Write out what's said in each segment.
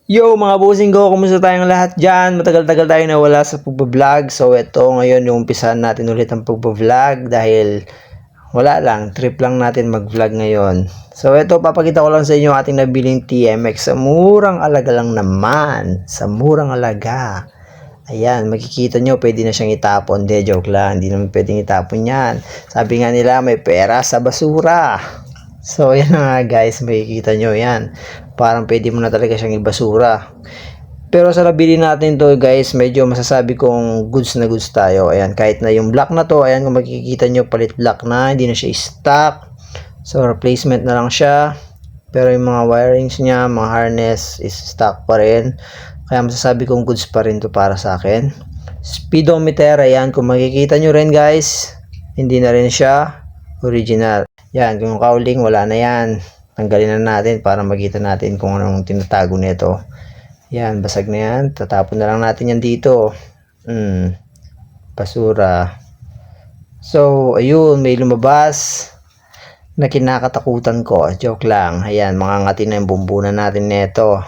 Yo mga bossing ko, kumusta tayong lahat dyan? Matagal-tagal tayo nawala sa pagbablog. So ito ngayon yung umpisahan natin ulit ang pagbablog dahil wala lang, trip lang natin mag-vlog ngayon. So ito, papakita ko lang sa inyo ating nabiling TMX sa murang alaga lang naman. Sa murang alaga. Ayan, makikita nyo, pwede na siyang itapon. De, joke lang, hindi naman pwedeng itapon yan. Sabi nga nila, may pera sa basura. So, yan na nga guys, makikita nyo yan. Parang pwede mo na talaga siyang ibasura. Pero sa nabili natin to guys, medyo masasabi kong goods na goods tayo. Ayan, kahit na yung black na to, ayan kung makikita nyo, palit black na, hindi na siya stock. So, replacement na lang siya. Pero yung mga wirings niya, mga harness is stock pa rin. Kaya masasabi kong goods pa rin to para sa akin. Speedometer, ayan, kung makikita nyo rin guys, hindi na rin siya original. Yan, kung cowling, wala na yan. Tanggalin na natin para makita natin kung anong tinatago nito. Yan, basag na yan. Tatapon na lang natin yan dito. Basura. So, ayun, may lumabas na kinakatakutan ko. Joke lang. Ayan, mga ngati na yung bumbunan natin nito.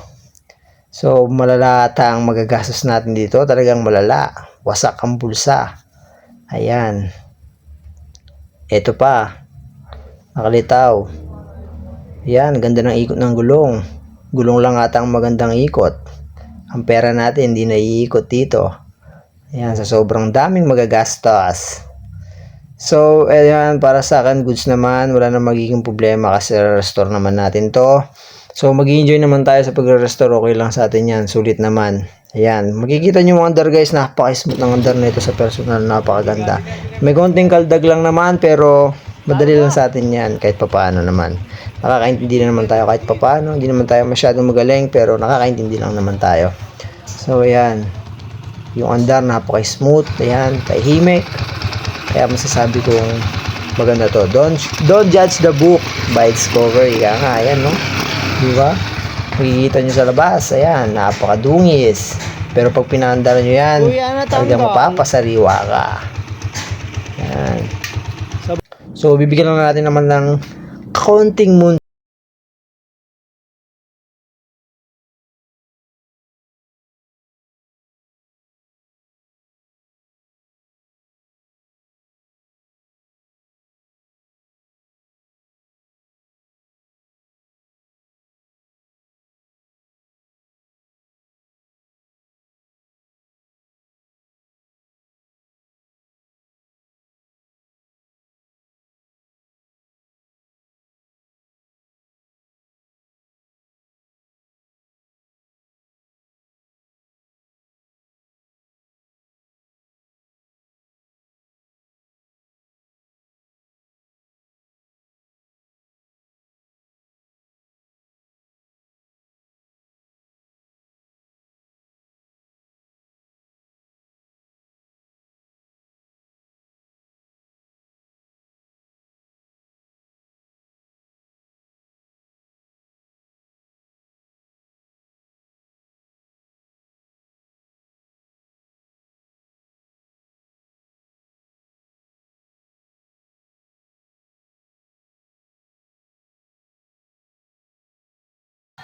So, malala ang magagastos natin dito. Talagang malala. Wasak ang bulsa. Ayan. Ito pa. Nakalitaw. Yan, ganda ng ikot ng gulong. Gulong lang ata ang magandang ikot. Ang pera natin hindi naiikot dito. Ayan, sa sobrang daming magagastos. So, ayan, para sa akin, goods naman. Wala na magiging problema kasi restore naman natin to. So, mag-enjoy naman tayo sa pagre-restore. Okay lang sa atin yan. Sulit naman. Ayan, makikita nyo mga under guys. Napaka-smooth ng under nito sa personal. Napakaganda. May konting kaldag lang naman pero madali lang sa atin yan kahit papaano naman. Nakakaintindi na naman tayo kahit papaano. Hindi naman tayo masyadong magaling pero nakakaintindi lang naman tayo. So ayan. Yung andar napaka-smooth. Ayan. Tahimik. Kaya masasabi kong maganda to. Don't judge the book by its cover. Ika nga. Ayan no. Diba? Makikita nyo sa labas. Ayan. Napakadungis. Pero pag pinaandar nyo yan, talagang mapapasariwa ka. Ayan. So, bibigyan lang natin naman ng kaunting mundo.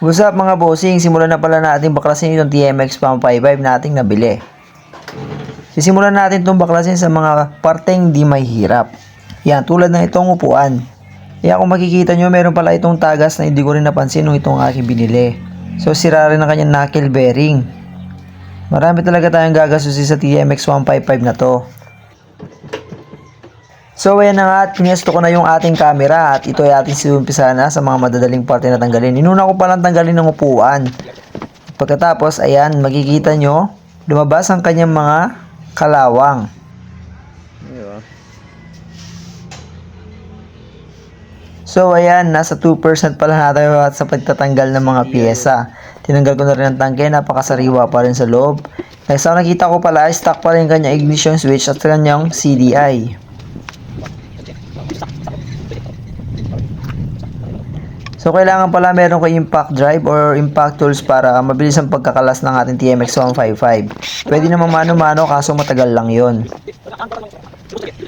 What's up mga bossing? Simulan na pala natin baklasin itong TMX Pump 55 nating nabili. Sisimulan natin itong baklasin sa mga parteng di may hirap. Yan, tulad ng itong upuan. Yan, kung makikita nyo, meron pala itong tagas na hindi ko rin napansin nung itong aking binili. So, sira rin ang kanyang knuckle bearing. Marami talaga tayong gagastusin sa TMX 155 na to. So ayan na nga at pinesto ko na yung ating camera at ito ay ating sinumpisa na sa mga madadaling parte na tanggalin. Inuna ko palang tanggalin ng upuan. Pagkatapos ayan makikita nyo lumabas ang kanyang mga kalawang. So ayan nasa 2% pala na tayo sa pagtatanggal ng mga pyesa. Tinanggal ko na rin ang tangke, napakasariwa pa rin sa loob. Sa nakita ko pala stock pa rin kanyang ignition switch at kanyang CDI. So, kailangan pala meron kayo impact drive or impact tools para mabilis ang pagkakalas ng ating TMX 155. Pwede naman mano-mano kaso matagal lang yon.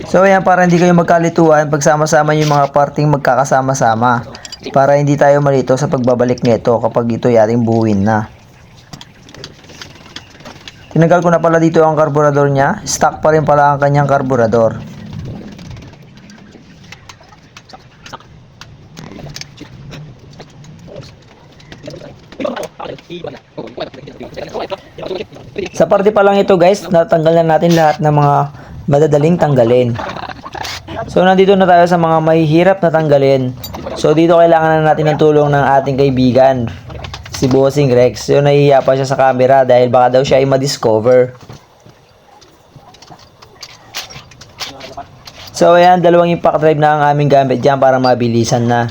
So, ayan para hindi kayo magkalituan pagsama-sama yung mga parting magkakasama-sama para hindi tayo malito sa pagbabalik nito kapag ito ay ating buuin na. Tinanggal ko na pala dito ang karburador niya. Stock pa rin pala ang kanyang karburador. Sa parte pa lang ito guys, natanggal na natin lahat ng mga madadaling tanggalin. So nandito na tayo sa mga mahihirap na tanggalin. So dito kailangan na natin ng tulong ng ating kaibigan, si Bossing Rex. So nahihiya pa siya sa camera dahil baka daw siya ay ma-discover. So ayan, dalawang impact drive na ang aming gamit dyan para mabilisan na.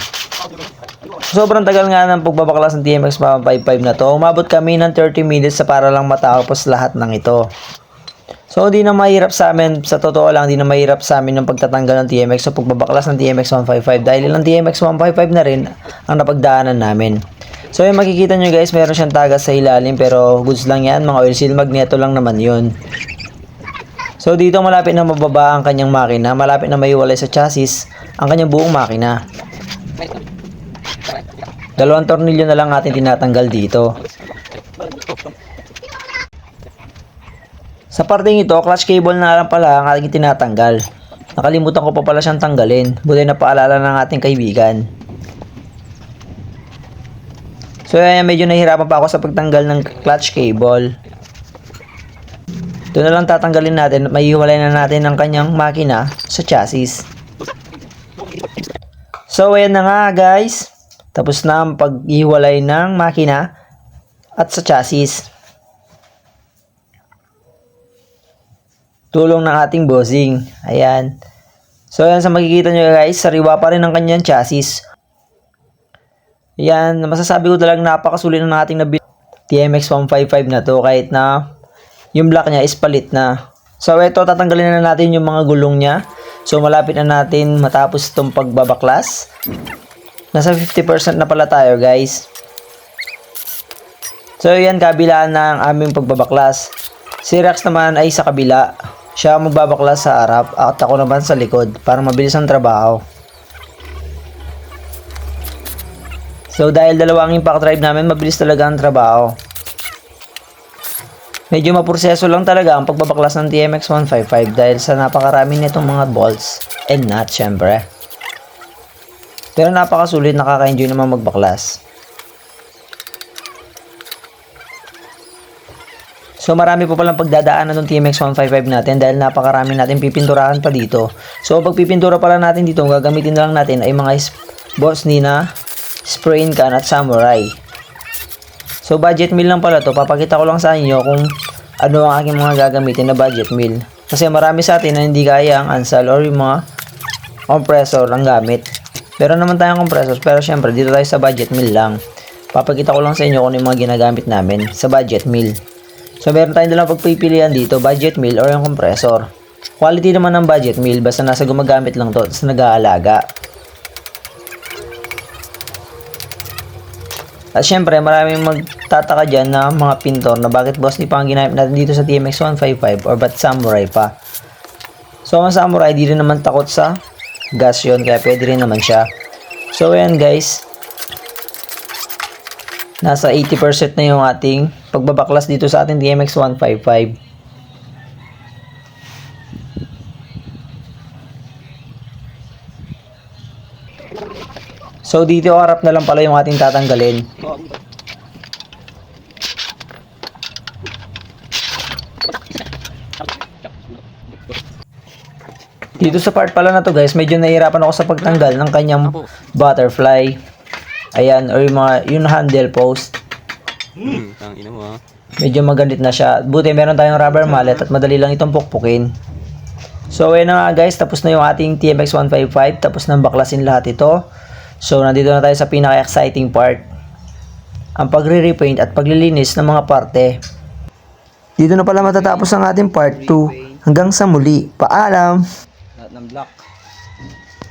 Sobrang tagal nga ng pagbabaklas ng TMX 155 na to. Umabot kami ng 30 minutes para lang matapos lahat ng ito. So di na mahirap sa amin, sa totoo lang, di na mahirap sa amin ng pagtatanggal ng TMX o pagbabaklas ng TMX 155 dahil ilang TMX 155 na rin ang napagdaanan namin. So yung makikita nyo guys, meron siyang tagas sa ilalim pero goods lang yan, mga oil seal magneto lang naman yun. So dito malapit na mababa ang kanyang makina, malapit na maiwalay sa chassis ang kanyang buong makina. Dalawang tornilyo na lang ating tinatanggal dito. Sa parteng ito, clutch cable na lang pala ang ating tinatanggal. Nakalimutan ko pa pala siyang tanggalin. Buti na paalala ng ating kaibigan. So ayan, medyo nahihirapan pa ako sa pagtanggal ng clutch cable. Ito na lang tatanggalin natin at maihiwalay na natin ang kanyang makina sa chassis. So ayan na nga guys. Tapos na ang paghiwalay ng makina at sa chassis. Tulong ng ating bossing. Ayan. So ayan, sa makikita nyo guys, sariwa pa rin ang kanyang chassis. Ayan, masasabi ko talagang napakasulit ng ating TMX 155 na to kahit na yung block niya is palit na. So ito, tatanggalin na natin yung mga gulong niya. So malapit na natin matapos itong pagbabaklas. Nasa 50% na pala tayo guys. So yan, kabilaan na ang aming pagbabaklas. Si Rex naman ay sa kabila. Siya magbabaklas sa harap at ako naman sa likod para mabilis ang trabaho. So dahil dalawa ang impact drive namin, mabilis talaga ang trabaho. Medyo maproseso lang talaga ang pagbabaklas ng TMX 155 dahil sa napakarami nitong mga bolts and nuts syempre. Pero napakasulit, nakaka-enjoy naman magbaklas. So marami po palang pagdadaanan ng TMX 155 natin dahil napakarami natin pipinturahan pa dito. So pag pipintura pala natin dito, gagamitin na lang natin ay mga Boss Nina, Spray Can at Samurai. So budget meal lang pala to. Papakita ko lang sa inyo kung ano ang aking mga gagamitin na budget meal. Kasi marami sa atin na hindi kaya ang Ansal or yung mga compressor ang gamit. Meron naman tayong compressors pero syempre dito tayo sa budget meal lang. Papakita ko lang sa inyo kung ano yung mga ginagamit namin sa budget meal. So meron tayong dalawang pagpipilian dito, budget meal or yung compressor. Quality naman ng budget meal basta nasa gumagamit lang to at nag-aalaga. At syempre maraming magtataka dyan na mga pintor na bakit boss di pa ang ginamit natin dito sa TMX 155 or ba't Samurai pa. So ang Samurai di rin naman takot sa gas yun, kaya pwede rin naman siya. So ayan guys, nasa 80% na yung ating pagbabaklas dito sa ating TMX 155. So dito harap na lang pala yung ating tatanggalin. Dito sa part pala na to guys, medyo nahihirapan ako sa pagtanggal ng kanyang butterfly. Ayan, or yung handle post. Medyo magalit na siya. Buti meron tayong rubber mallet at madali lang itong pukpukin. So ayan na nga guys, tapos na yung ating TMX 155. Tapos nang baklasin lahat ito. So nandito na tayo sa pinaka-exciting part. Ang pagre-repaint at paglilinis ng mga parte. Dito na pala matatapos ang ating part 2. Hanggang sa muli. Paalam! Lahat ng block.